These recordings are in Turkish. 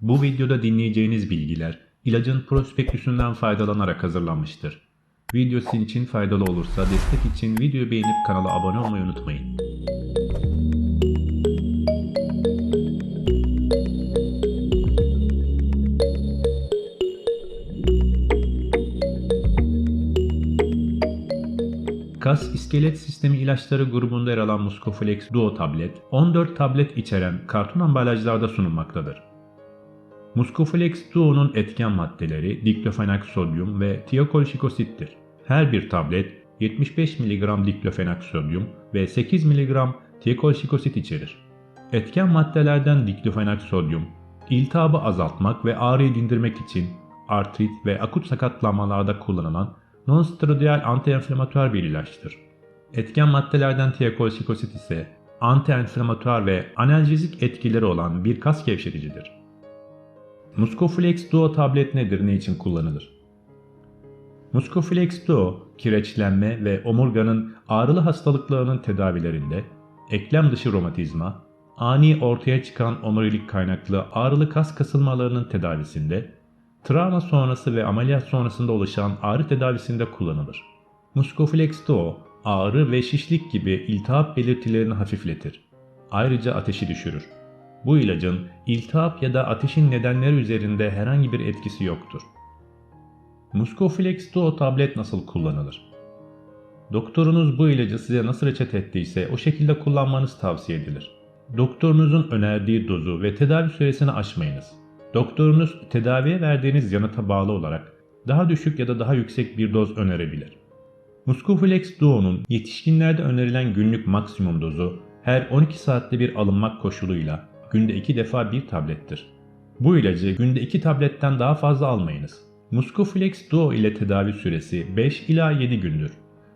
Bu videoda dinleyeceğiniz bilgiler ilacın prospektüsünden faydalanarak hazırlanmıştır. Video sizin için faydalı olursa destek için videoyu beğenip kanala abone olmayı unutmayın. Kas iskelet sistemi ilaçları grubunda yer alan Muscoflex Duo tablet, 14 tablet içeren karton ambalajlarda sunulmaktadır. Muscoflex Duo'nun etken maddeleri diklofenak sodyum ve tiakolşikosittir. Her bir tablet 75 mg diklofenak sodyum ve 8 mg tiakolşikosit içerir. Etken maddelerden diklofenak sodyum, iltihabı azaltmak ve ağrıyı dindirmek için artrit ve akut sakatlanmalarda kullanılan non-steroidal anti-enflamatuar bir ilaçtır. Etken maddelerden tiakolşikosit ise anti-enflamatuar ve analjezik etkileri olan bir kas gevşeticidir. Muscoflex Duo tablet nedir, ne için kullanılır? Muscoflex Duo, kireçlenme ve omurganın ağrılı hastalıklarının tedavilerinde, eklem dışı romatizma, ani ortaya çıkan omurilik kaynaklı ağrılı kas kasılmalarının tedavisinde, travma sonrası ve ameliyat sonrasında oluşan ağrı tedavisinde kullanılır. Muscoflex Duo, ağrı ve şişlik gibi iltihap belirtilerini hafifletir. Ayrıca ateşi düşürür. Bu ilacın iltihap ya da ateşin nedenleri üzerinde herhangi bir etkisi yoktur. Muscoflex Duo tablet nasıl kullanılır? Doktorunuz bu ilacı size nasıl reçete ettiyse o şekilde kullanmanız tavsiye edilir. Doktorunuzun önerdiği dozu ve tedavi süresini aşmayınız. Doktorunuz tedaviye verdiğiniz yanıta bağlı olarak daha düşük ya da daha yüksek bir doz önerebilir. Muscoflex Duo'nun yetişkinlerde önerilen günlük maksimum dozu her 12 saatte bir alınmak koşuluyla günde 2 defa bir tablettir. Bu ilacı günde 2 tabletten daha fazla almayınız. Muscoflex Duo ile tedavi süresi 5 ila 7 gündür.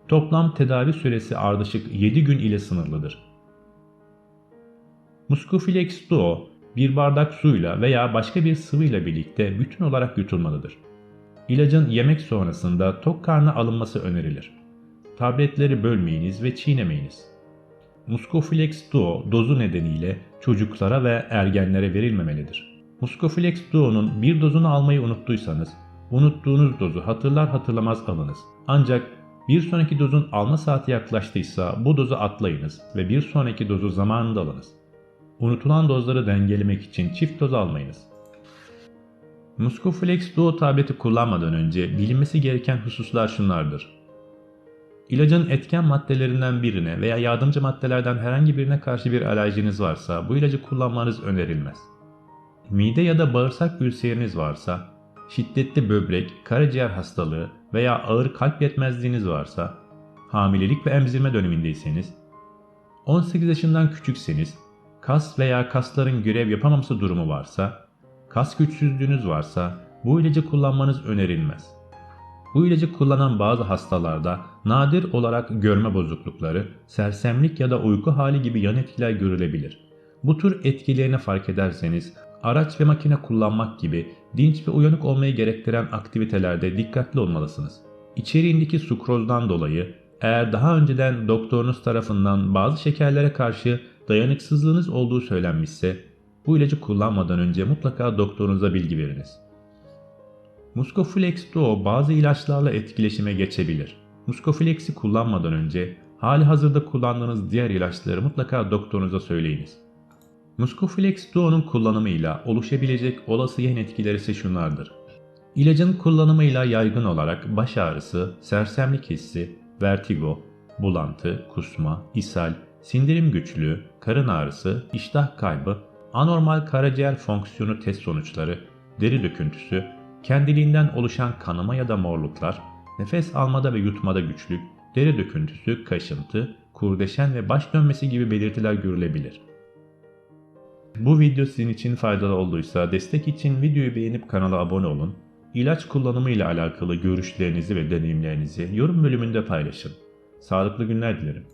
Toplam tedavi süresi ardışık 7 gün ile sınırlıdır. Muscoflex Duo, bir bardak suyla veya başka bir sıvıyla birlikte bütün olarak yutulmalıdır. İlacın yemek sonrasında tok karnına alınması önerilir. Tabletleri bölmeyiniz ve çiğnemeyiniz. Muscoflex Duo dozu nedeniyle çocuklara ve ergenlere verilmemelidir. Muscoflex Duo'nun bir dozunu almayı unuttuysanız, unuttuğunuz dozu hatırlar hatırlamaz alınız. Ancak bir sonraki dozun alma saati yaklaştıysa bu dozu atlayınız ve bir sonraki dozu zamanında alınız. Unutulan dozları dengelemek için çift doz almayınız. Muscoflex Duo tableti kullanmadan önce bilinmesi gereken hususlar şunlardır. İlacın etken maddelerinden birine veya yardımcı maddelerden herhangi birine karşı bir alerjiniz varsa bu ilacı kullanmanız önerilmez. Mide ya da bağırsak ülseriniz varsa, şiddetli böbrek, karaciğer hastalığı veya ağır kalp yetmezliğiniz varsa, hamilelik ve emzirme dönemindeyseniz, 18 yaşından küçükseniz, kas veya kasların görev yapamaması durumu varsa, kas güçsüzlüğünüz varsa bu ilacı kullanmanız önerilmez. Bu ilacı kullanan bazı hastalarda nadir olarak görme bozuklukları, sersemlik ya da uyku hali gibi yan etkiler görülebilir. Bu tür etkilerini fark ederseniz araç ve makine kullanmak gibi dinç ve uyanık olmayı gerektiren aktivitelerde dikkatli olmalısınız. İçeriğindeki sukrozdan dolayı eğer daha önceden doktorunuz tarafından bazı şekerlere karşı dayanıksızlığınız olduğu söylenmişse bu ilacı kullanmadan önce mutlaka doktorunuza bilgi veriniz. Muscoflex Duo bazı ilaçlarla etkileşime geçebilir. Muscoflex'i kullanmadan önce hali hazırda kullandığınız diğer ilaçları mutlaka doktorunuza söyleyiniz. Muscoflex Duo'nun kullanımıyla oluşabilecek olası yan etkileri ise şunlardır. İlacın kullanımıyla yaygın olarak baş ağrısı, sersemlik hissi, vertigo, bulantı, kusma, ishal, sindirim güçlüğü, karın ağrısı, iştah kaybı, anormal karaciğer fonksiyonu test sonuçları, deri döküntüsü, kendiliğinden oluşan kanama ya da morluklar, nefes almada ve yutmada güçlük, deri döküntüsü, kaşıntı, kurdeşen ve baş dönmesi gibi belirtiler görülebilir. Bu video sizin için faydalı olduysa destek için videoyu beğenip kanala abone olun. İlaç kullanımı ile alakalı görüşlerinizi ve deneyimlerinizi yorum bölümünde paylaşın. Sağlıklı günler dilerim.